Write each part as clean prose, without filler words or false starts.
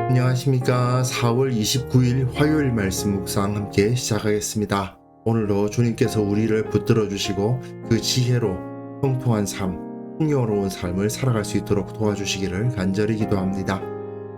안녕하십니까. 4월 29일 화요일 말씀 묵상 함께 시작하겠습니다. 오늘도 주님께서 우리를 붙들어 주시고 그 지혜로 통통한 삶, 풍요로운 삶을 살아갈 수 있도록 도와주시기를 간절히 기도합니다.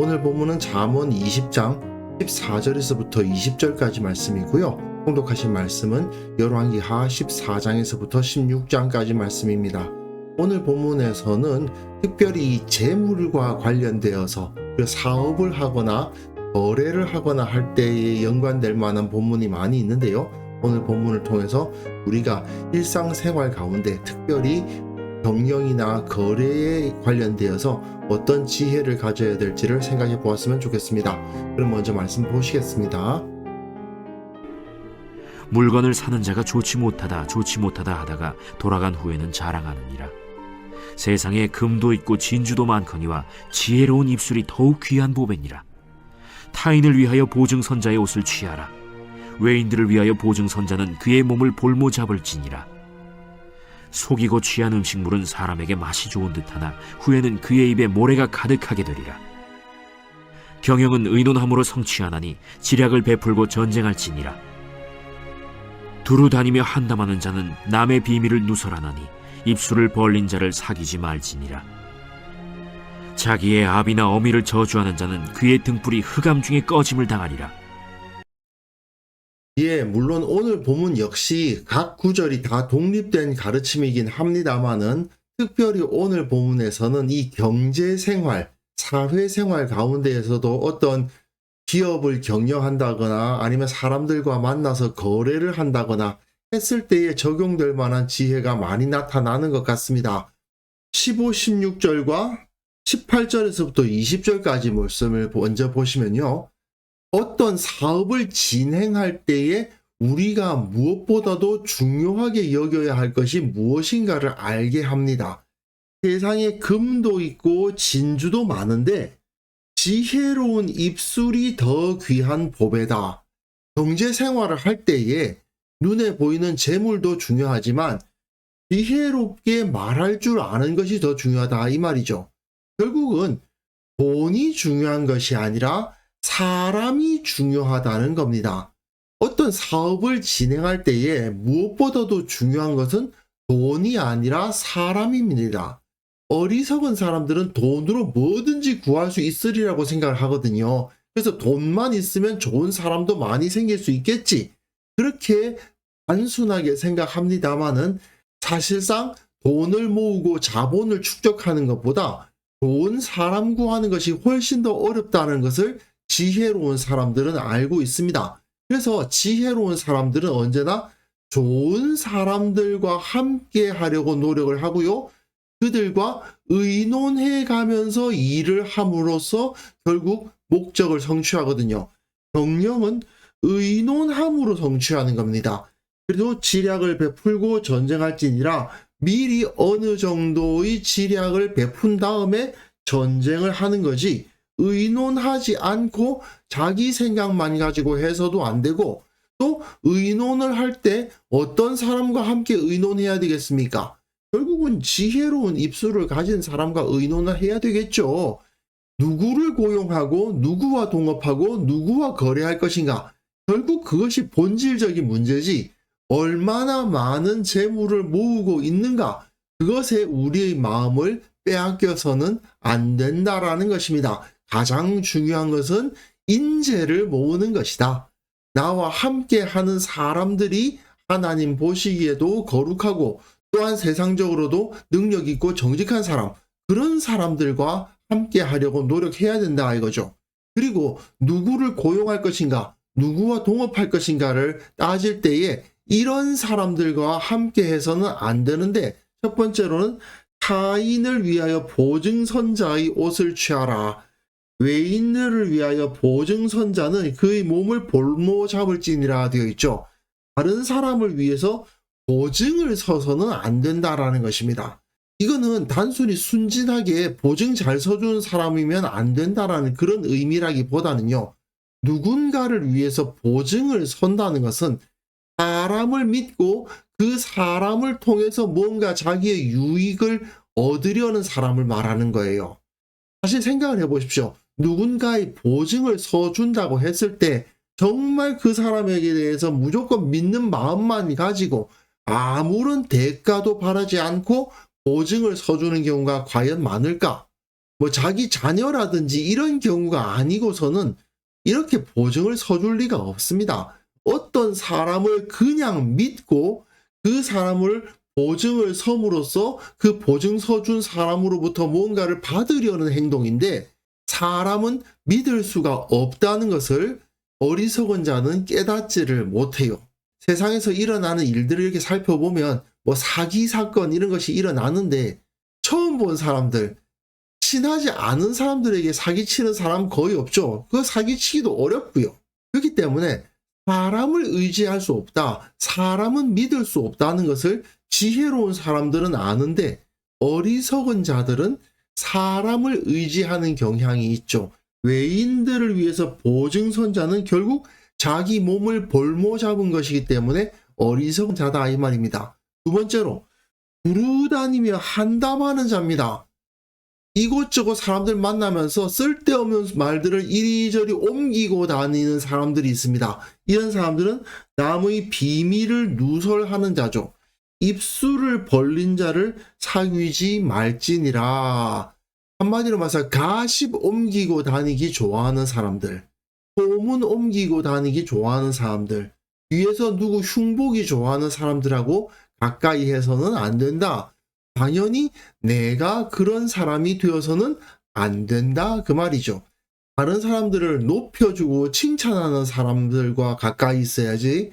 오늘 본문은 잠언 20장 14절에서부터 20절까지 말씀이고요. 통독하신 말씀은 열왕기하 14장에서부터 16장까지 말씀입니다. 오늘 본문에서는 특별히 이 재물과 관련되어서 사업을 하거나 거래를 하거나 할 때에 연관될 만한 본문이 많이 있는데요. 오늘 본문을 통해서 우리가 일상생활 가운데 특별히 경영이나 거래에 관련되어서 어떤 지혜를 가져야 될지를 생각해 보았으면 좋겠습니다. 그럼 먼저 말씀 보시겠습니다. 물건을 사는 자가 좋지 못하다 하다가 돌아간 후에는 자랑하느니라. 세상에 금도 있고 진주도 많거니와 지혜로운 입술이 더욱 귀한 보배니라. 타인을 위하여 보증선자의 옷을 취하라. 외인들을 위하여 보증선자는 그의 몸을 볼모 잡을지니라. 속이고 취한 음식물은 사람에게 맛이 좋은 듯하나 후에는 그의 입에 모래가 가득하게 되리라. 경영은 의논함으로 성취하나니 지략을 베풀고 전쟁할지니라. 두루 다니며 한담하는 자는 남의 비밀을 누설하나니 입술을 벌린 자를 사귀지 말지니라. 자기의 아비나 어미를 저주하는 자는 그의 등불이 흑암 중에 꺼짐을 당하리라. 물론 오늘 본문 역시 각 구절이 다 독립된 가르침이긴 합니다만은 특별히 오늘 본문에서는 이 경제생활, 사회생활 가운데에서도 어떤 기업을 경영한다거나 아니면 사람들과 만나서 거래를 한다거나 했을 때에 적용될 만한 지혜가 많이 나타나는 것 같습니다. 15, 16절과 18절에서부터 20절까지 말씀을 먼저 보시면요. 어떤 사업을 진행할 때에 우리가 무엇보다도 중요하게 여겨야 할 것이 무엇인가를 알게 합니다. 세상에 금도 있고 진주도 많은데 지혜로운 입술이 더 귀한 보배다. 경제 생활을 할 때에 눈에 보이는 재물도 중요하지만 지혜롭게 말할 줄 아는 것이 더 중요하다 이 말이죠. 결국은 돈이 중요한 것이 아니라 사람이 중요하다는 겁니다. 어떤 사업을 진행할 때에 무엇보다도 중요한 것은 돈이 아니라 사람입니다. 어리석은 사람들은 돈으로 뭐든지 구할 수 있으리라고 생각을 하거든요. 그래서 돈만 있으면 좋은 사람도 많이 생길 수 있겠지. 그렇게 단순하게 생각합니다마는 사실상 돈을 모으고 자본을 축적하는 것보다 좋은 사람 구하는 것이 훨씬 더 어렵다는 것을 지혜로운 사람들은 알고 있습니다. 그래서 지혜로운 사람들은 언제나 좋은 사람들과 함께 하려고 노력을 하고요. 그들과 의논해 가면서 일을 함으로써 결국 목적을 성취하거든요. 경영은 의논함으로 성취하는 겁니다. 그래도 지략을 베풀고 전쟁할지니라 미리 어느 정도의 지략을 베푼 다음에 전쟁을 하는 거지 의논하지 않고 자기 생각만 가지고 해서도 안 되고 또 의논을 할 때 어떤 사람과 함께 의논해야 되겠습니까? 결국은 지혜로운 입술을 가진 사람과 의논을 해야 되겠죠. 누구를 고용하고 누구와 동업하고 누구와 거래할 것인가? 결국 그것이 본질적인 문제지 얼마나 많은 재물을 모으고 있는가? 그것에 우리의 마음을 빼앗겨서는 안 된다라는 것입니다. 가장 중요한 것은 인재를 모으는 것이다. 나와 함께 하는 사람들이 하나님 보시기에도 거룩하고 또한 세상적으로도 능력 있고 정직한 사람, 그런 사람들과 함께 하려고 노력해야 된다 이거죠. 그리고 누구를 고용할 것인가, 누구와 동업할 것인가를 따질 때에 이런 사람들과 함께 해서는 안 되는데 첫 번째로는 타인을 위하여 보증선자의 옷을 취하라. 외인들을 위하여 보증선자는 그의 몸을 볼모 잡을지니라 되어 있죠. 다른 사람을 위해서 보증을 서서는 안 된다라는 것입니다. 이거는 단순히 순진하게 보증 잘 서주는 사람이면 안 된다라는 그런 의미라기보다는요. 누군가를 위해서 보증을 선다는 것은 사람을 믿고 그 사람을 통해서 뭔가 자기의 유익을 얻으려는 사람을 말하는 거예요. 사실 생각을 해보십시오. 누군가의 보증을 서준다고 했을 때 정말 그 사람에게 대해서 무조건 믿는 마음만 가지고 아무런 대가도 바라지 않고 보증을 서주는 경우가 과연 많을까? 뭐 자기 자녀라든지 이런 경우가 아니고서는 이렇게 보증을 서줄 리가 없습니다. 어떤 사람을 그냥 믿고 그 사람을 보증을 섬으로써 그 보증 서준 사람으로부터 뭔가를 받으려는 행동인데, 사람은 믿을 수가 없다는 것을 어리석은 자는 깨닫지를 못해요. 세상에서 일어나는 일들을 이렇게 살펴보면 뭐 사기 사건 이런 것이 일어나는데, 처음 본 사람들, 친하지 않은 사람들에게 사기치는 사람 거의 없죠. 그 사기치기도 어렵고요. 그렇기 때문에 사람을 의지할 수 없다, 사람은 믿을 수 없다는 것을 지혜로운 사람들은 아는데, 어리석은 자들은 사람을 의지하는 경향이 있죠. 외인들을 위해서 보증선자는 결국 자기 몸을 볼모 잡은 것이기 때문에 어리석은 자다, 이 말입니다. 두 번째로, 두루다니며 한담하는 자입니다. 이곳저곳 사람들 만나면서 쓸데없는 말들을 이리저리 옮기고 다니는 사람들이 있습니다. 이런 사람들은 남의 비밀을 누설하는 자죠. 입술을 벌린 자를 사귀지 말지니라. 한마디로 말해서 가십 옮기고 다니기 좋아하는 사람들, 소문 옮기고 다니기 좋아하는 사람들, 뒤에서 누구 흉보기 좋아하는 사람들하고 가까이 해서는 안 된다. 당연히 내가 그런 사람이 되어서는 안 된다, 그 말이죠. 다른 사람들을 높여주고 칭찬하는 사람들과 가까이 있어야지,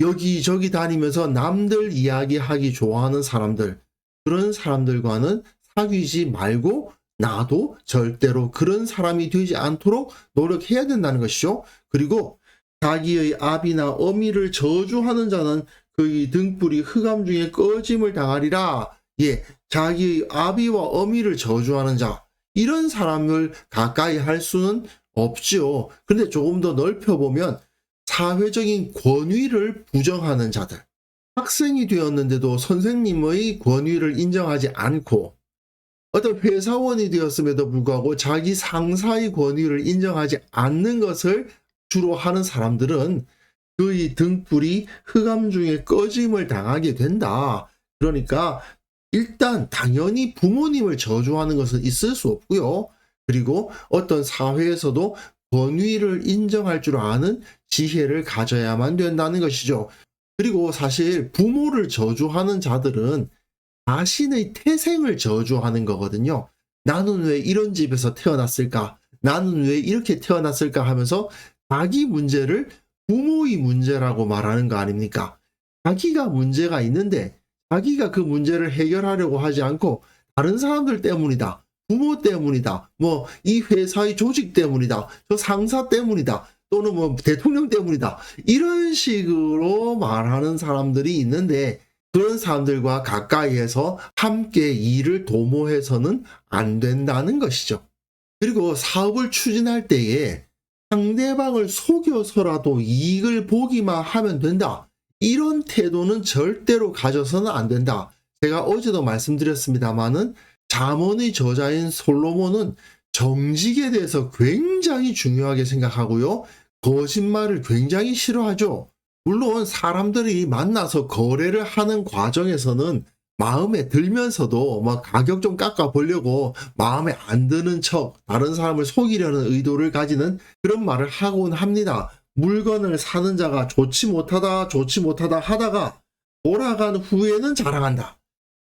여기저기 다니면서 남들 이야기하기 좋아하는 사람들, 그런 사람들과는 사귀지 말고 나도 절대로 그런 사람이 되지 않도록 노력해야 된다는 것이죠. 그리고 자기의 아비나 어미를 저주하는 자는 그의 등불이 흑암 중에 꺼짐을 당하리라. 예, 자기의 아비와 어미를 저주하는 자, 이런 사람을 가까이 할 수는 없지요. 근데 조금 더 넓혀보면 사회적인 권위를 부정하는 자들, 학생이 되었는데도 선생님의 권위를 인정하지 않고, 어떤 회사원이 되었음에도 불구하고 자기 상사의 권위를 인정하지 않는 것을 주로 하는 사람들은 그의 등불이 흑암 중에 꺼짐을 당하게 된다. 그러니까 일단 당연히 부모님을 저주하는 것은 있을 수 없고요. 그리고 어떤 사회에서도 권위를 인정할 줄 아는 지혜를 가져야만 된다는 것이죠. 그리고 사실 부모를 저주하는 자들은 자신의 태생을 저주하는 거거든요. 나는 왜 이런 집에서 태어났을까? 나는 왜 이렇게 태어났을까? 하면서 자기 문제를 부모의 문제라고 말하는 거 아닙니까? 자기가 문제가 있는데 자기가 그 문제를 해결하려고 하지 않고 다른 사람들 때문이다, 부모 때문이다, 뭐 이 회사의 조직 때문이다, 저 상사 때문이다, 또는 뭐 대통령 때문이다, 이런 식으로 말하는 사람들이 있는데, 그런 사람들과 가까이에서 함께 일을 도모해서는 안 된다는 것이죠. 그리고 사업을 추진할 때에 상대방을 속여서라도 이익을 보기만 하면 된다, 이런 태도는 절대로 가져서는 안 된다. 제가 어제도 말씀드렸습니다마는 잠언의 저자인 솔로몬은 정직에 대해서 굉장히 중요하게 생각하고요, 거짓말을 굉장히 싫어하죠. 물론 사람들이 만나서 거래를 하는 과정에서는 마음에 들면서도 막 가격 좀 깎아 보려고 마음에 안 드는 척 다른 사람을 속이려는 의도를 가지는 그런 말을 하곤 합니다. 물건을 사는 자가 좋지 못하다 하다가 돌아간 후에는 자랑한다.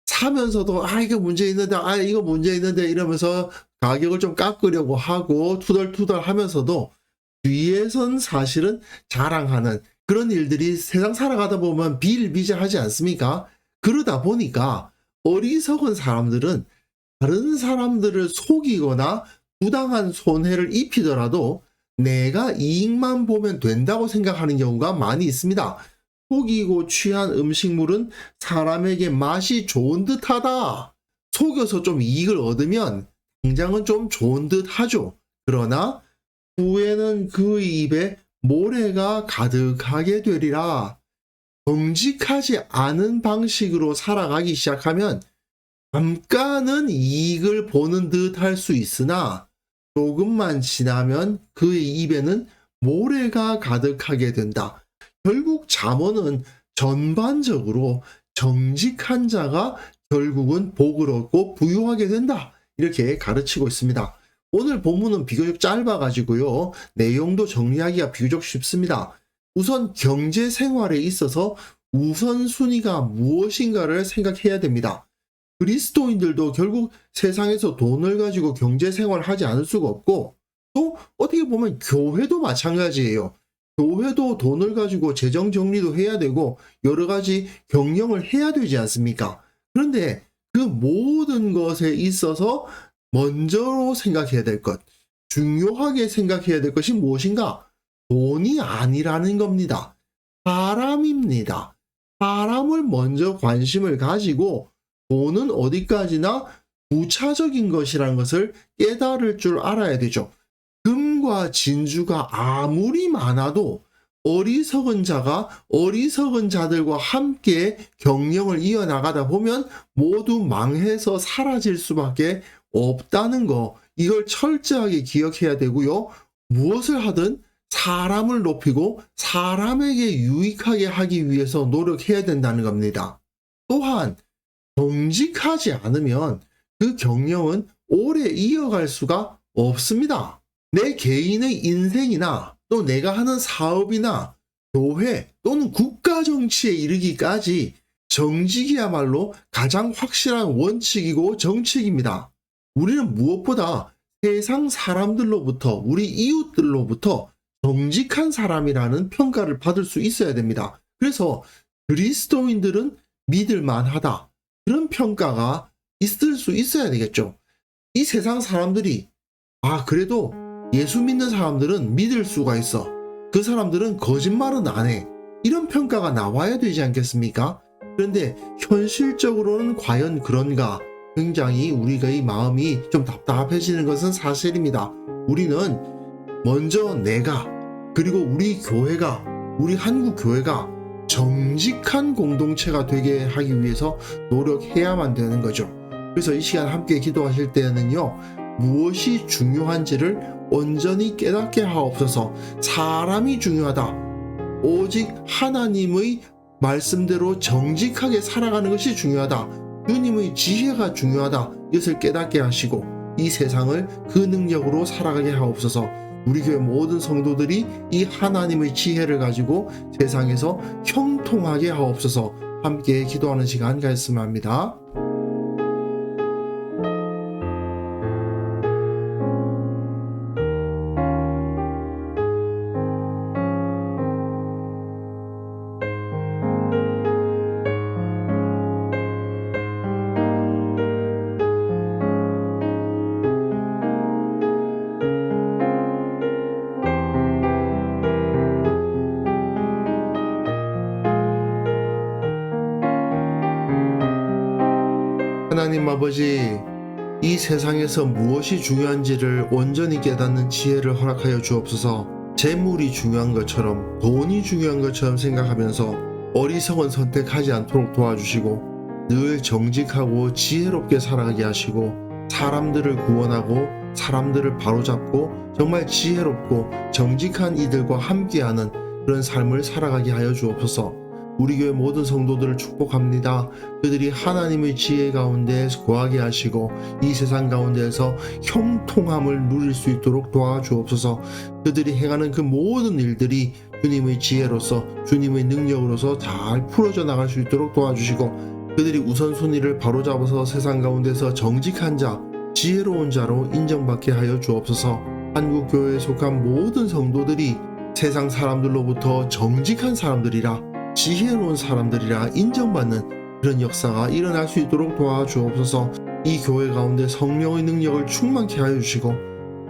사면서도 이거 문제 있는데, 이거 문제 있는데 이러면서 가격을 좀 깎으려고 하고 투덜투덜 하면서도 뒤에선 사실은 자랑하는 그런 일들이 세상 살아가다 보면 비일비재하지 않습니까? 그러다 보니까 어리석은 사람들은 다른 사람들을 속이거나 부당한 손해를 입히더라도 내가 이익만 보면 된다고 생각하는 경우가 많이 있습니다. 속이고 취한 음식물은 사람에게 맛이 좋은 듯 하다. 속여서 좀 이익을 얻으면 당장은 좀 좋은 듯 하죠. 그러나 후에는 그 입에 모래가 가득하게 되리라. 정직하지 않은 방식으로 살아가기 시작하면 잠깐은 이익을 보는 듯 할 수 있으나 조금만 지나면 그의 입에는 모래가 가득하게 된다. 결국 잠언은 전반적으로 정직한 자가 결국은 복을 얻고 부유하게 된다. 이렇게 가르치고 있습니다. 오늘 본문은 비교적 짧아가지고요. 내용도 정리하기가 비교적 쉽습니다. 우선 경제 생활에 있어서 우선순위가 무엇인가를 생각해야 됩니다. 그리스도인들도 결국 세상에서 돈을 가지고 경제 생활을 하지 않을 수가 없고, 또 어떻게 보면 교회도 마찬가지예요. 교회도 돈을 가지고 재정 정리도 해야 되고 여러 가지 경영을 해야 되지 않습니까? 그런데 그 모든 것에 있어서 먼저 생각해야 될 것, 중요하게 생각해야 될 것이 무엇인가? 돈이 아니라는 겁니다. 사람입니다. 사람을 먼저 관심을 가지고 돈은 어디까지나 부차적인 것이라는 것을 깨달을 줄 알아야 되죠. 금과 진주가 아무리 많아도 어리석은 자가 어리석은 자들과 함께 경영을 이어나가다 보면 모두 망해서 사라질 수밖에 없다는 거, 이걸 철저하게 기억해야 되고요. 무엇을 하든 사람을 높이고 사람에게 유익하게 하기 위해서 노력해야 된다는 겁니다. 또한 정직하지 않으면 그 경영은 오래 이어갈 수가 없습니다. 내 개인의 인생이나 또 내가 하는 사업이나 교회 또는 국가 정치에 이르기까지 정직이야말로 가장 확실한 원칙이고 정책입니다. 우리는 무엇보다 세상 사람들로부터, 우리 이웃들로부터 정직한 사람이라는 평가를 받을 수 있어야 됩니다. 그래서 그리스도인들은 믿을만하다, 그런 평가가 있을 수 있어야 되겠죠. 이 세상 사람들이 그래도 예수 믿는 사람들은 믿을 수가 있어, 그 사람들은 거짓말은 안 해, 이런 평가가 나와야 되지 않겠습니까? 그런데 현실적으로는 과연 그런가? 굉장히 우리가 이 마음이 좀 답답해지는 것은 사실입니다. 우리는 먼저 내가, 그리고 우리 교회가, 우리 한국 교회가 정직한 공동체가 되게 하기 위해서 노력해야만 되는 거죠. 그래서 이 시간 함께 기도하실 때는요, 무엇이 중요한지를 온전히 깨닫게 하옵소서. 사람이 중요하다, 오직 하나님의 말씀대로 정직하게 살아가는 것이 중요하다, 주님의 지혜가 중요하다, 이것을 깨닫게 하시고 이 세상을 그 능력으로 살아가게 하옵소서. 우리 교회 모든 성도들이 이 하나님의 지혜를 가지고 세상에서 형통하게 하옵소서. 함께 기도하는 시간 가졌으면 합니다. 하나님 아버지, 이 세상에서 무엇이 중요한지를 온전히 깨닫는 지혜를 허락하여 주옵소서. 재물이 중요한 것처럼, 돈이 중요한 것처럼 생각하면서 어리석은 선택하지 않도록 도와주시고, 늘 정직하고 지혜롭게 살아가게 하시고, 사람들을 구원하고 사람들을 바로잡고 정말 지혜롭고 정직한 이들과 함께하는 그런 삶을 살아가게 하여 주옵소서. 우리 교회 모든 성도들을 축복합니다. 그들이 하나님의 지혜 가운데 거하게 하시고 이 세상 가운데에서 형통함을 누릴 수 있도록 도와주옵소서. 그들이 행하는 그 모든 일들이 주님의 지혜로서, 주님의 능력으로서 잘 풀어져 나갈 수 있도록 도와주시고, 그들이 우선순위를 바로잡아서 세상 가운데서 정직한 자, 지혜로운 자로 인정받게 하여 주옵소서. 한국교회에 속한 모든 성도들이 세상 사람들로부터 정직한 사람들이라, 지혜로운 사람들이라 인정받는 그런 역사가 일어날 수 있도록 도와주옵소서. 이 교회 가운데 성령의 능력을 충만케 하여 주시고,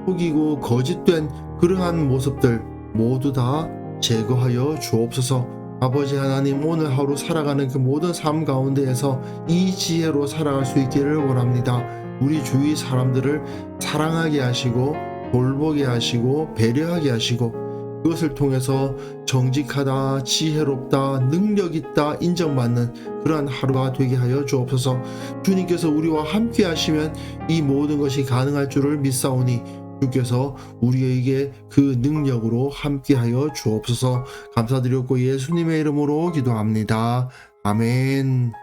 속이고 거짓된 그러한 모습들 모두 다 제거하여 주옵소서. 아버지 하나님, 오늘 하루 살아가는 그 모든 삶 가운데에서 이 지혜로 살아갈 수 있기를 원합니다. 우리 주위 사람들을 사랑하게 하시고 돌보게 하시고 배려하게 하시고 그것을 통해서 정직하다, 지혜롭다, 능력 있다 인정받는 그러한 하루가 되게 하여 주옵소서. 주님께서 우리와 함께 하시면 이 모든 것이 가능할 줄을 믿사오니 주께서 우리에게 그 능력으로 함께 하여 주옵소서. 감사드렸고 예수님의 이름으로 기도합니다. 아멘.